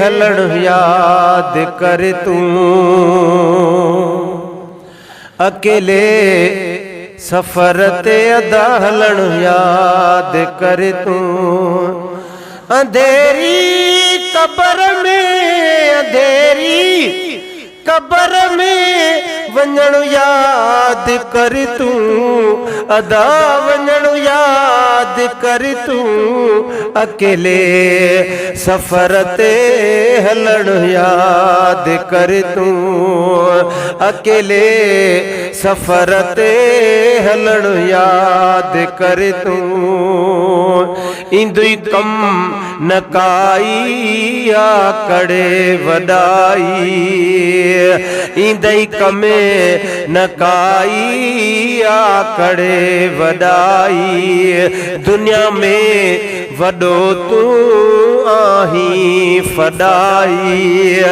हलण याद कर तू अकेले सफर ते अदा हलण याद कर तू अंधेरी कब्र में वञण याद कर तू अदा वञण याद कर तू अकेले सफर ते हलण याद कर तू अकेले सफर ते हलण याद कर तू इंदुई कम न काई आकड़े वडाई इंदई कमे न काई आकड़े वडाई दुनिया में वडो तू आही फडाई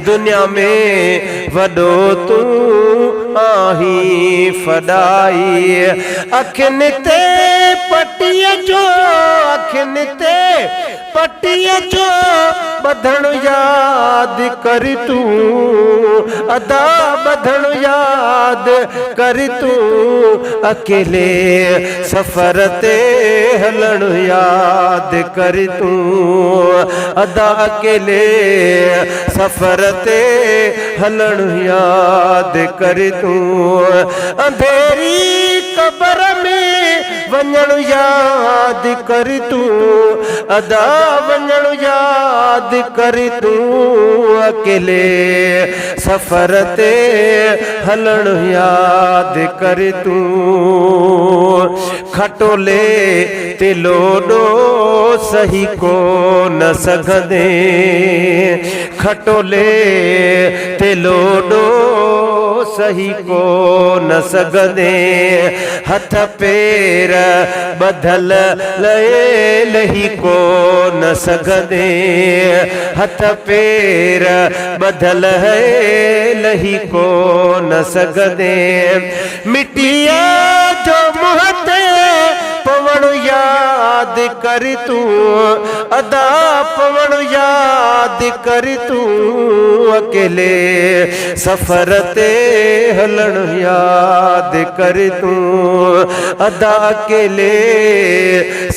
दुनिया में वडो तू आही फडाई अखिन ते पटिया जो अखिन ते पटिया जो बधण याद कर तू अदा बधण याद कर तू अकेले सफर ते हलण याद कर तू अदा अकेले सफर ते हलण याद कर तू अंधेरी कब्र में वञण याद कर तू अदा वञण याद कर तू अकेले सफर ते हलण याद कर तू खटोले ते लोडो सही को न सघंदे खटोले ते लोडो सही को न सघंदे हथ पेर बधल लए लही को न सघंदे हथ पेर बधल है लही को न सघंदे मिट्टिया जो मुँह ते पवण याद कर तू अदा पवण याद कर तू अकेले सफर ते हलण याद कर तू अदा अकेले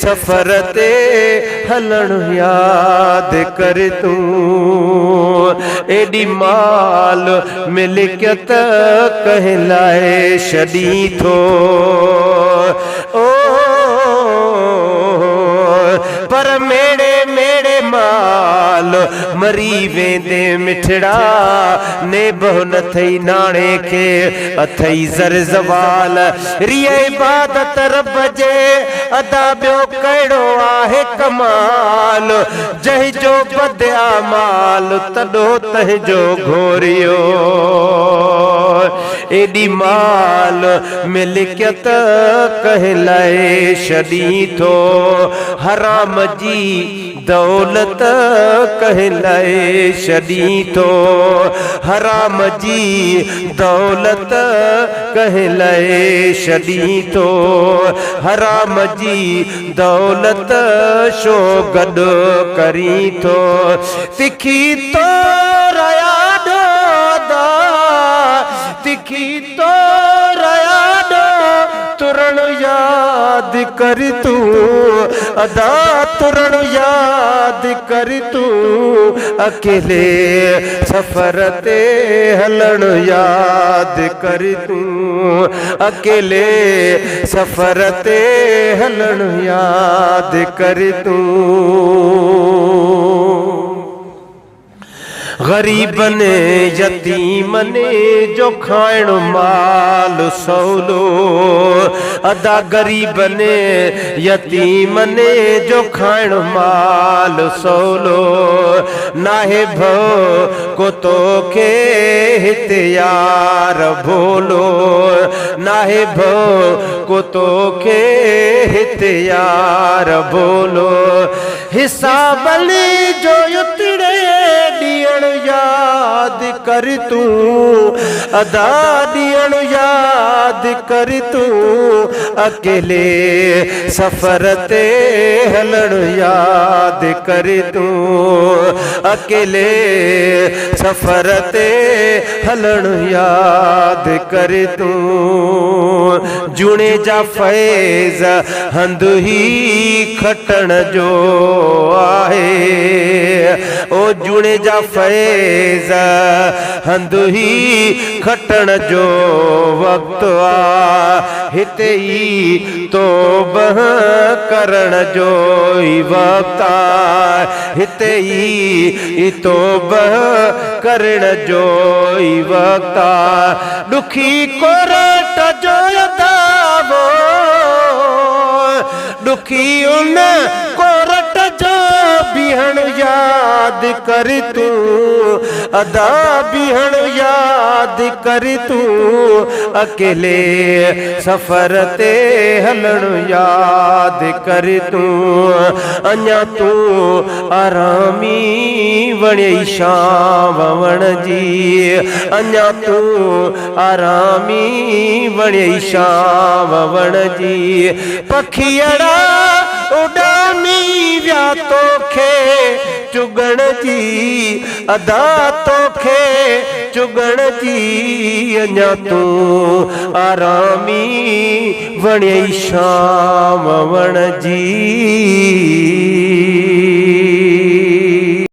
सफर ते हलण याद कर तू एडी माल मिल्कियत कहलाए छॾी थो ओ पर मेड़े मेड़े माल मरी वेंदे मिठड़ा ने बहु न थई नाणे के अथई ज़र ज़वाल रिए इबादत रब जे अदा ॿियो कहिड़ो आहे कमाल जंहिं जो बदिया माल तॾो तंहिंजो घोरियो एडी माल मिल्कियत कहलाए छॾी थो हराम जी दौलत कहलाए छॾी थो हराम जी दौलत कहलाए छॾी थो हराम जी दौलत शो गॾु करी थो तिखी तो रयाडो दा तिखी तो रयाडो तुरण याद कर तू अदा तुरण याद कर तू अकेले सफर ते हलण याद कर तू अकेले सफर ते हलण याद कर तू गरीबन यतीमन जो खाइण माल सवलो अदा गरीबन यतीमन जो खाइण माल सवलो नाहे भो को तो के हिते यार भोलो नाहे भो को तो के हिते यार भोलो हिसाब जो युतड़े ॾियण याद कर तू अदा ॾियण याद कर तू अकेले सफ़र ते हलण याद कर तू अकेले सफ़र ते हलण याद कर तू जुणे जा फैज़ हंध ही खटण जो आहे ओ जुणे जा फैज़ हंध ही खटण जो वक्त आ हिते ही तौबह करण जो ही वक्त आ हिते ही तौबह करण जो ही वक्त आ दुखी कोरट जो दावो दुखी उन कोरट जो बिहण याद कर तू अदा बिहण याद कर तू अकेले सफ़र ते हलण याद कर तू अञा तू आरामी वणई शाम वण जी अञा तू आरामी वणई शाम वण जी पखियड़ा उडामी व्या तोखे चुगण जी अदा तोखे चुगण जी अञा तू आरामी वणई शाम वण जी।